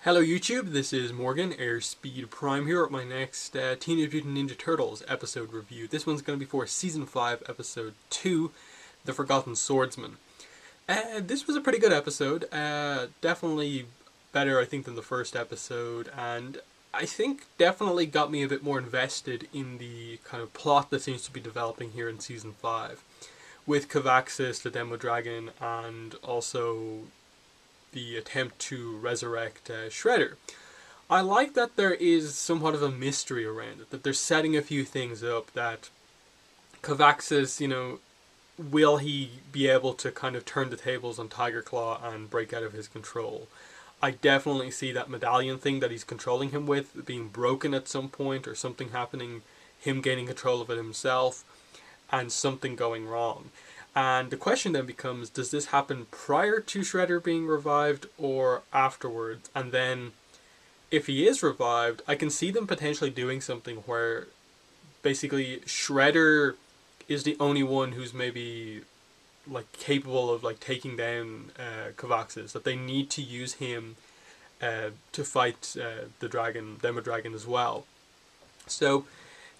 Hello YouTube, this is Morgan, Airspeed Prime here at my next Teenage Mutant Ninja Turtles episode review. This one's going to be for Season 5, Episode 2, The Forgotten Swordsman. This was a pretty good episode, definitely better I think than the first episode, and I think definitely got me a bit more invested in the kind of plot that seems to be developing here in Season 5. With Cavaxis, the Demo Dragon, and also the attempt to resurrect Shredder. I like that there is somewhat of a mystery around it, that they're setting a few things up, that Cavaxis, will he be able to kind of turn the tables on Tiger Claw and break out of his control? I definitely see that medallion thing that he's controlling him with being broken at some point, or something happening, him gaining control of it himself, and something going wrong. And the question then becomes, does this happen prior to Shredder being revived or afterwards? And then, if he is revived, I can see them potentially doing something where basically Shredder is the only one who's maybe capable of taking down Cavaxis. That they need to use him to fight the dragon, Demo Dragon as well. So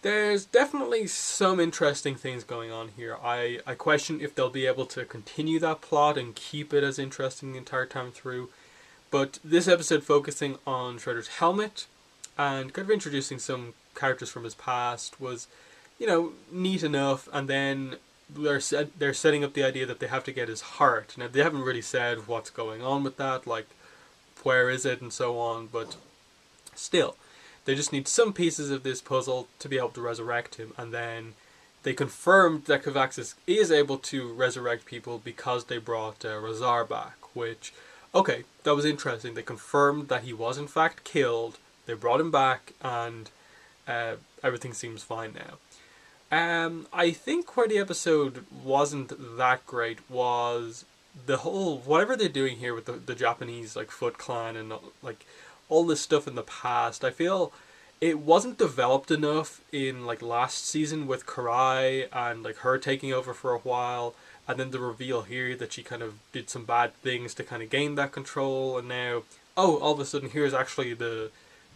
there's definitely some interesting things going on here. I question if they'll be able to continue that plot and keep it as interesting the entire time through. But this episode focusing on Shredder's helmet and kind of introducing some characters from his past was, neat enough. And then they're setting up the idea that they have to get his heart. Now, they haven't really said what's going on with that, like where is it and so on, but still. They just need some pieces of this puzzle to be able to resurrect him, and then they confirmed that Cavaxis is able to resurrect people because they brought Razar back, which, okay, that was interesting. They confirmed that he was in fact killed, they brought him back, and everything seems fine now. I think where the episode wasn't that great was the whole, whatever they're doing here with the Japanese Foot Clan and all this stuff in the past. I feel it wasn't developed enough in last season with Karai and her taking over for a while, and then the reveal here that she kind of did some bad things to kind of gain that control, and now all of a sudden here's actually the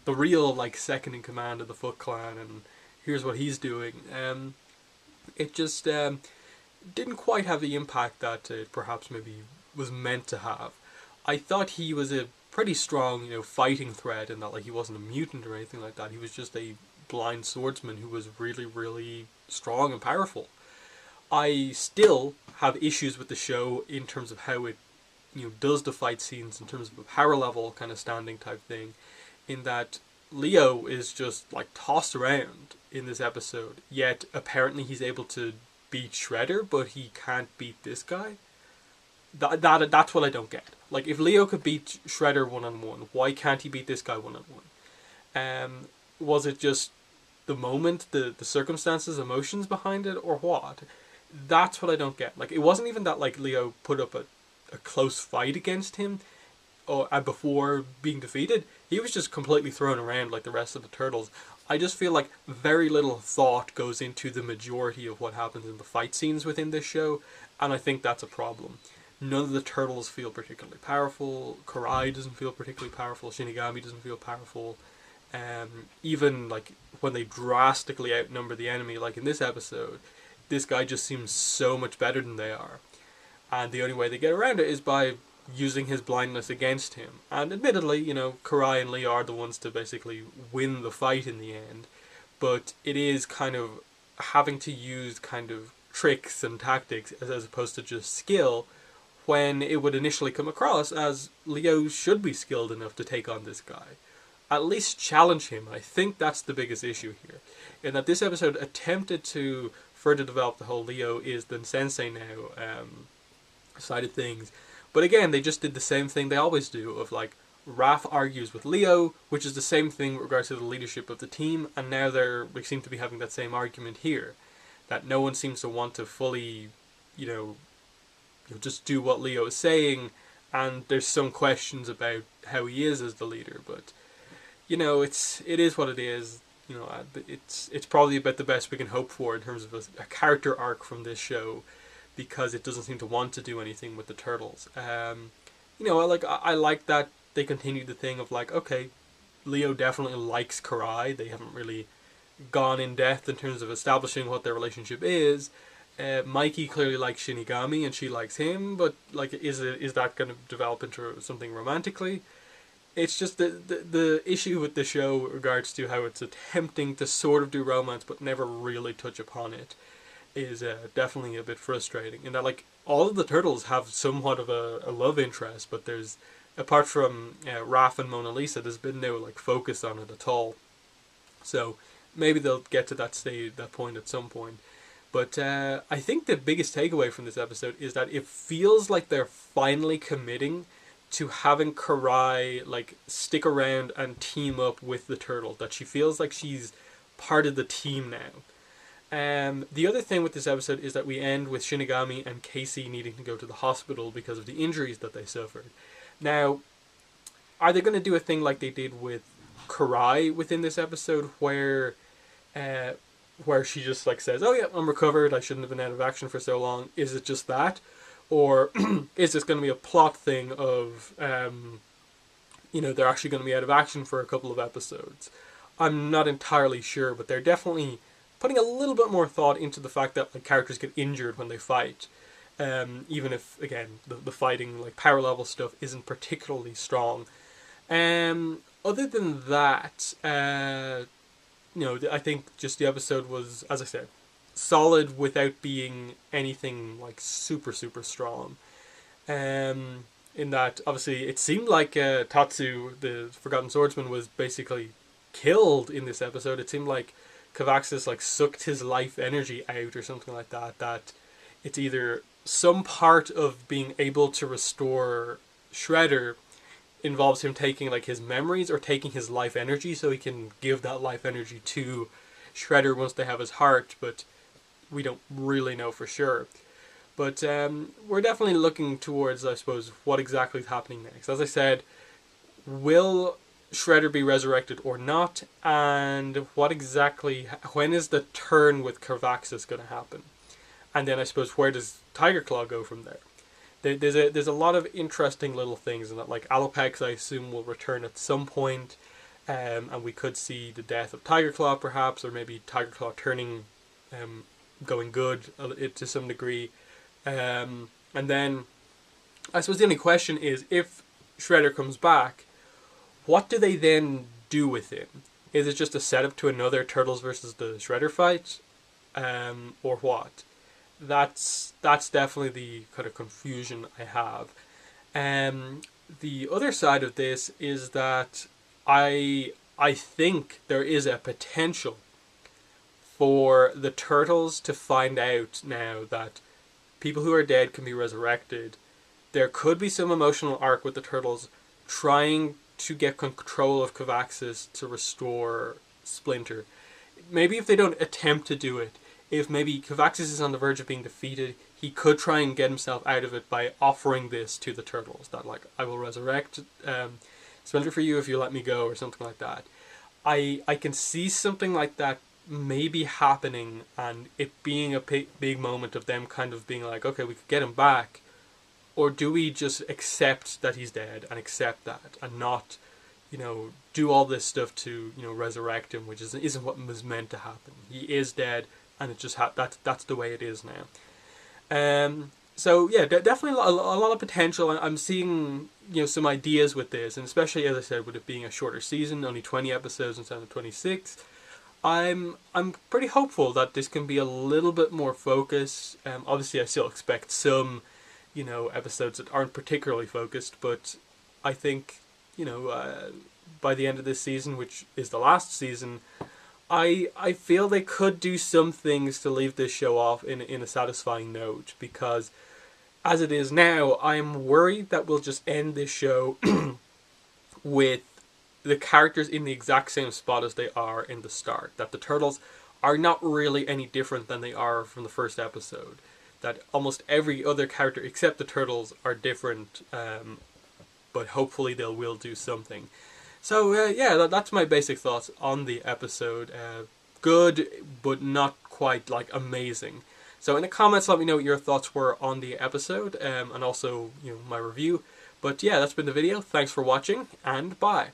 real second in command of the Foot Clan, and here's what he's doing. It just didn't quite have the impact that it perhaps maybe was meant to have. I thought he was a pretty strong, fighting threat, and that he wasn't a mutant or anything like that. He was just a blind swordsman who was really, really strong and powerful. I still have issues with the show in terms of how it, does the fight scenes in terms of a power level kind of standing type thing, in that Leo is just tossed around in this episode, yet apparently he's able to beat Shredder, but he can't beat this guy. That's what I don't get. If Leo could beat Shredder one-on-one, why can't he beat this guy one-on-one? Was it just the moment, the circumstances, emotions behind it, or what? That's what I don't get. It wasn't even that Leo put up a close fight against him before being defeated. He was just completely thrown around like the rest of the Turtles. I just feel very little thought goes into the majority of what happens in the fight scenes within this show, and I think that's a problem. None of the Turtles feel particularly powerful. Karai doesn't feel particularly powerful. Shinigami doesn't feel powerful. Even when they drastically outnumber the enemy, in this episode, this guy just seems so much better than they are. And the only way they get around it is by using his blindness against him. And admittedly, Karai and Lee are the ones to basically win the fight in the end. But it is kind of having to use kind of tricks and tactics as opposed to just skill, when it would initially come across as Leo should be skilled enough to take on this guy. At least challenge him. I think that's the biggest issue here. In that this episode attempted to further develop the whole Leo is the Sensei now side of things. But again, they just did the same thing they always do, of Raph argues with Leo, which is the same thing with regards to the leadership of the team, and now they seem to be having that same argument here. That no one seems to want to fully, just do what Leo is saying, and there's some questions about how he is as the leader, but it is what it is. It's probably about the best we can hope for in terms of a character arc from this show, because it doesn't seem to want to do anything with the Turtles. I like that they continued the thing of like, okay, Leo definitely likes Karai. They haven't really gone in depth in terms of establishing what their relationship is. Mikey clearly likes Shinigami and she likes him, but like, is that going to develop into something romantically? It's just the issue with the show with regards to how it's attempting to sort of do romance but never really touch upon it is definitely a bit frustrating. In that, like, all of the turtles have somewhat of a love interest, but there's, apart from Raph and Mona Lisa, there's been no like focus on it at all. So maybe they'll get to that point at some point. But I think the biggest takeaway from this episode is that it feels like they're finally committing to having Karai like stick around and team up with the turtle. That she feels like she's part of the team now. The other thing with this episode is that we end with Shinigami and Casey needing to go to the hospital because of the injuries that they suffered. Now, are they going to do a thing like they did with Karai within this episode where she just like says, "Oh yeah, I'm recovered, I shouldn't have been out of action for so long"? Is it just that? Or is this going to be a plot thing of, they're actually going to be out of action for a couple of episodes? I'm not entirely sure, but they're definitely putting a little bit more thought into the fact that like characters get injured when they fight. Even if, again, the fighting, like power level stuff, isn't particularly strong. Other than that, I think just the episode was, as I said, solid without being anything like super, super strong. In that, obviously, it seemed like Tatsu, the Forgotten Swordsman, was basically killed in this episode. It seemed like Cavaxis like sucked his life energy out or something like that. That it's either some part of being able to restore Shredder involves him taking like his memories or taking his life energy, so he can give that life energy to Shredder once they have his heart, but we don't really know for sure. But we're definitely looking towards, I suppose, what exactly is happening next. As I said, will Shredder be resurrected or not, and when is the turn with Cavaxis going to happen? And then I suppose, where does Tiger Claw go from there? There's a lot of interesting little things in that. Like Alopex, I assume, will return at some point, and we could see the death of Tiger Claw perhaps, or maybe Tiger Claw turning, going good to some degree. And then I suppose the only question is, if Shredder comes back, what do they then do with him? Is it just a setup to another Turtles versus the Shredder fight? Or what? That's definitely the kind of confusion I have. The other side of this is that I think there is a potential for the Turtles to find out now that people who are dead can be resurrected. There could be some emotional arc with the Turtles trying to get control of Cavaxis to restore Splinter. Maybe if they don't attempt to do it, if maybe Cavaxis is on the verge of being defeated, he could try and get himself out of it by offering this to the Turtles. That, like, I will resurrect Splinter for you if you let me go, or something like that. I can see something like that maybe happening, and it being a big moment of them kind of being like, okay, we could get him back. Or do we just accept that he's dead and accept that and not, do all this stuff to, resurrect him, which isn't what was meant to happen. He is dead, and it just that's the way it is now. So yeah, definitely a lot of potential. I'm seeing some ideas with this, and especially, as I said, with it being a shorter season, only 20 episodes instead of 26. I'm pretty hopeful that this can be a little bit more focused. Obviously, I still expect some episodes that aren't particularly focused, but I think by the end of this season, which is the last season, I feel they could do some things to leave this show off in a satisfying note, because as it is now, I'm worried that we'll just end this show with the characters in the exact same spot as they are in the start. That the Turtles are not really any different than they are from the first episode. That almost every other character except the Turtles are different, but hopefully they will do something. So that's my basic thoughts on the episode. Good, but not quite like amazing. So in the comments, let me know what your thoughts were on the episode, and also my review. But yeah, that's been the video. Thanks for watching, and bye.